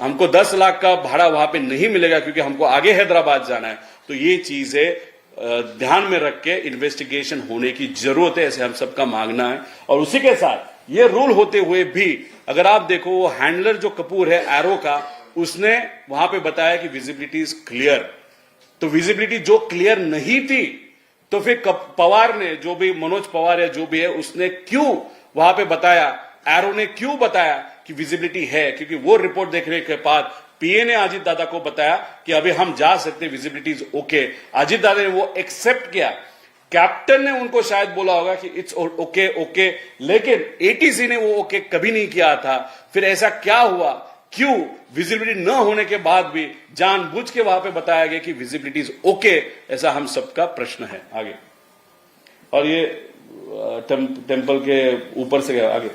हमको 10 लाख का भाड़ा वहां पे नहीं मिलेगा क्योंकि हमको आगे हैदराबाद जाना है। तो ये चीजें ध्यान में रख के इन्वेस्टिगेशन होने की जरूरत है, ऐसे हम सबका मांगना है। और उसी के साथ ये रूल होते हुए भी अगर आप देखो, वो हैंडलर जो कपूर है एरो का, उसने वहां पे बताया कि विजिबिलिटी इज क्लियर। तो विजिबिलिटी जो क्लियर नहीं थी, तो फिर पवार ने, जो भी मनोज पवार या जो भी है, उसने क्यों वहां पे बताया, एरो ने क्यों बताया कि विजिबिलिटी है? क्योंकि वो रिपोर्ट देखने के बाद पीए ने अजीत दादा को बताया कि अभी हम जा सकते, विजिबिलिटी इज ओके। अजीत दादा ने वो एक्सेप्ट किया। कैप्टन ने उनको शायद बोला होगा कि इट्स ओके ओके, लेकिन एटीसी ने वो ओके कभी नहीं किया था। फिर ऐसा क्या हुआ, क्यों विजिबिलिटी न होने के बाद भी जानबूझ के वहां पे बताया गया कि विजिबिलिटी इज ओके? ऐसा हम सबका प्रश्न है। आगे, और ये टेम्पल के ऊपर से गया आगे,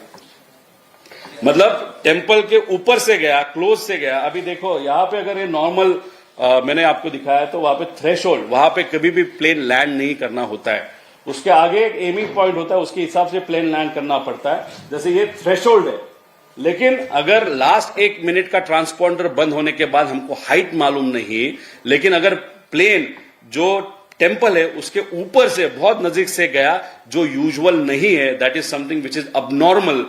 मतलब टेम्पल के ऊपर से गया, क्लोज से गया। अभी देखो यहां पे अगर ये नॉर्मल मैंने आपको दिखाया तो वहां पे थ्रेशोल्ड, वहां पे कभी भी प्लेन लैंड नहीं करना होता है। उसके आगे एक एमिंग पॉइंट होता है, उसके हिसाब से प्लेन लैंड करना पड़ता है। जैसे ये थ्रेशोल्ड है, लेकिन अगर लास्ट 1 मिनट का ट्रांसपॉन्डर बंद होने के बाद हमको हाइट मालूम नहीं, लेकिन अगर प्लेन जो टेम्पल है उसके ऊपर से बहुत नजदीक से गया, जो यूजुअल नहीं है, that is something which is abnormal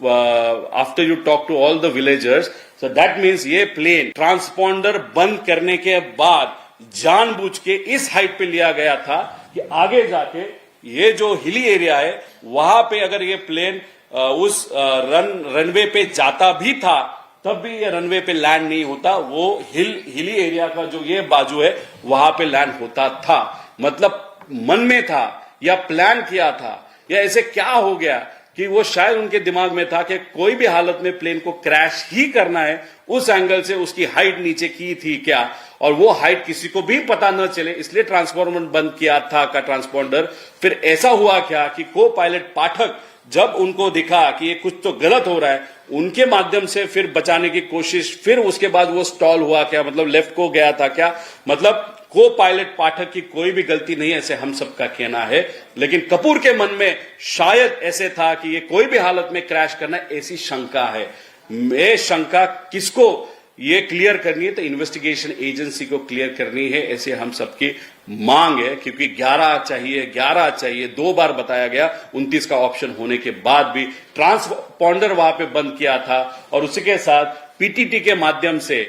after you talk to all the villagers. So that means ये प्लेन ट्रांसपॉन्डर बंद करने के बाद जानबूझ के इस हाइट पे लिया गया था कि आगे जाके ये जो हिली एरिया है वहां पे अगर ये प्लेन उस रनवे पे जाता भी था तब भी ये रनवे पे लैंड नहीं होता। वो हिली एरिया का जो ये बाजू है वहां पे लैंड होता था। मतलब मन में था या प्लान किया था या ऐसे क्या हो गया कि वो शायद उनके दिमाग में था कि कोई भी हालत में प्लेन को क्रैश ही करना है, उस एंगल से उसकी हाइट नीचे की थी क्या, और वो हाइट किसी को भी पता न चले, इसलिए ट्रांसफॉर्मर बंद किया था का ट्रांसपॉन्डर। फिर ऐसा हुआ क्या कि को पायलट पाठक जब उनको दिखा कि ये कुछ तो गलत हो रहा है, उनके माध्यम से फिर बचाने की कोशिश, फिर उसके बाद वो स्टॉल हुआ क्या, मतलब लेफ्ट को गया था क्या, मतलब को पायलट पाठक की कोई भी गलती नहीं है, ऐसे हम सबका कहना है। लेकिन कपूर के मन में शायद ऐसे था कि ये कोई भी हालत में क्रैश करना, ऐसी शंका है। ये शंका किसको ये क्लियर करनी है? तो इन्वेस्टिगेशन एजेंसी को क्लियर करनी है, ऐसे हम सबकी मांग है। क्योंकि 11 चाहिए 2 बार बताया गया, 29 का ऑप्शन होने के बाद भी ट्रांसपॉन्डर वहां पे बंद किया था। और उसी के साथ पीटीटी के माध्यम से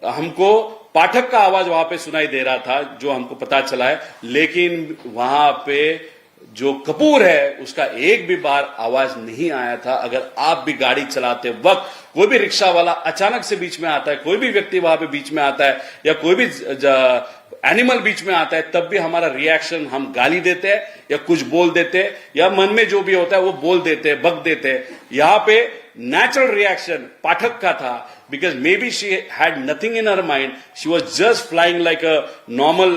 हमको पाठक का आवाज वहां पे सुनाई दे रहा था, जो हमको पता चला है। लेकिन वहां पे जो कपूर है उसका एक भी बार आवाज नहीं आया था। अगर आप भी गाड़ी चलाते वक्त कोई भी रिक्शा वाला अचानक से बीच में आता है, कोई भी व्यक्ति वहां पे बीच में आता है, या कोई भी एनिमल बीच में आता है, तब भी हमारा रिएक्शन, हम गाली देते हैं या कुछ बोल देते हैं, या मन में जो भी होता है वो बोल देते हैं, बक देते हैं। यहां पे नेचुरल रिएक्शन पाठक का था, because maybe she had nothing in her mind, she was just flying like a normal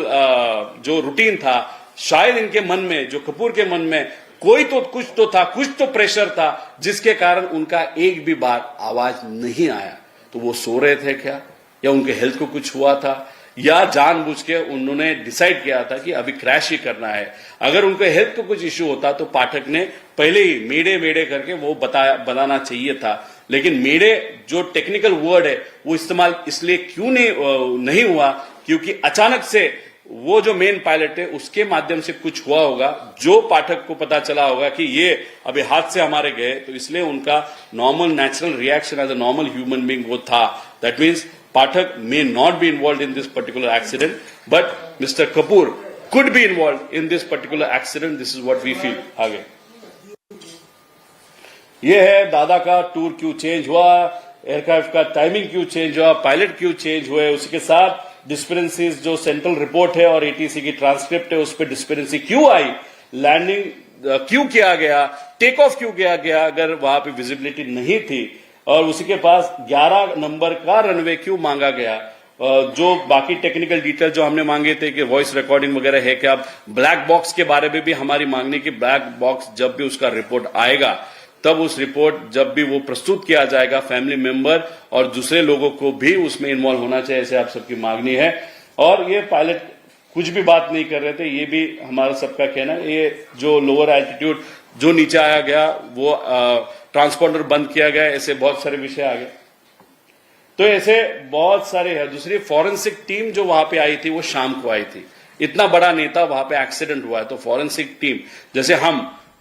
जो रूटीन था। शायद इनके मन में, जो कपूर के मन में कोई तो कुछ तो था, कुछ तो प्रेशर था, जिसके कारण उनका एक भी बार आवाज नहीं आया। तो वो सो रहे थे क्या, या उनके हेल्थ को कुछ हुआ था, या जानबूझ के उन्होंने डिसाइड किया था कि अभी क्रैश ही करना है? अगर उनके हेल्थ को कुछ इश्यू होता तो पाठक ने पहले ही मेडे करके वो बताना चाहिए था। लेकिन मेडे जो टेक्निकल वर्ड है वो इस्तेमाल इसलिए क्यों नहीं हुआ, क्योंकि अचानक से वो जो मेन पायलट है उसके माध्यम से कुछ हुआ होगा, जो पाठक को पता चला होगा कि ये अभी हाथ से हमारे गए, तो इसलिए उनका normal natural reaction as a normal human being वो था। That means Pathak may not be involved in this particular accident, but Mr. Kapoor could be involved in this particular accident. This is what we feel. आगे ये है दादा का tour क्यों change हुआ, aircraft का टाइमिंग क्यों चेंज हुआ, पायलट क्यों चेंज हुए, उसके साथ डिस्पेरेंसीज जो सेंट्रल रिपोर्ट है और एटीसी की ट्रांसक्रिप्ट है उस पर डिस्पेरेंसी क्यों आई, लैंडिंग क्यों किया गया, टेक ऑफ क्यों किया गया अगर वहां पे विजिबिलिटी नहीं थी, और उसी के पास 11 नंबर का रनवे क्यों मांगा गया। जो बाकी टेक्निकल डिटेल जो हमने मांगे थे कि वॉइस रिकॉर्डिंग वगैरह है क्या, ब्लैक बॉक्स के बारे में भी हमारी मांगनी कि ब्लैक बॉक्स जब भी उसका रिपोर्ट आएगा, तब उस रिपोर्ट जब भी वो प्रस्तुत किया जाएगा, फैमिली मेंबर और दूसरे लोगों को भी उसमें इन्वॉल्व होना चाहिए, ऐसे आप सबकी मांगनी है। और ये पायलट कुछ भी बात नहीं कर रहे थे, ये भी हमारा सबका कहना है। ये जो लोअर एल्टीट्यूड जो नीचे आया गया, वो ट्रांसपॉन्डर बंद किया गया, ऐसे बहुत सारे विषय आ गए। तो ऐसे बहुत सारे है। दूसरी फॉरेंसिक टीम जो वहां पे आई थी वो शाम को आई थी। इतना बड़ा नेता वहां पे एक्सीडेंट हुआ है तो फॉरेंसिक टीम, जैसे हम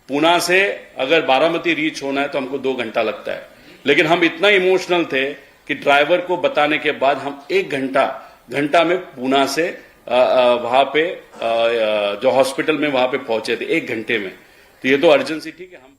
पुणे से अगर बारामती रीच होना है तो हमको 2 घंटा लगता है, लेकिन हम इतना इमोशनल थे कि ड्राइवर को बताने के बाद हम 1 घंटा में पुणे से वहां पे जो हॉस्पिटल में वहां पे पहुंचे थे 1 घंटे में। तो ये तो अर्जेंसी थी कि हम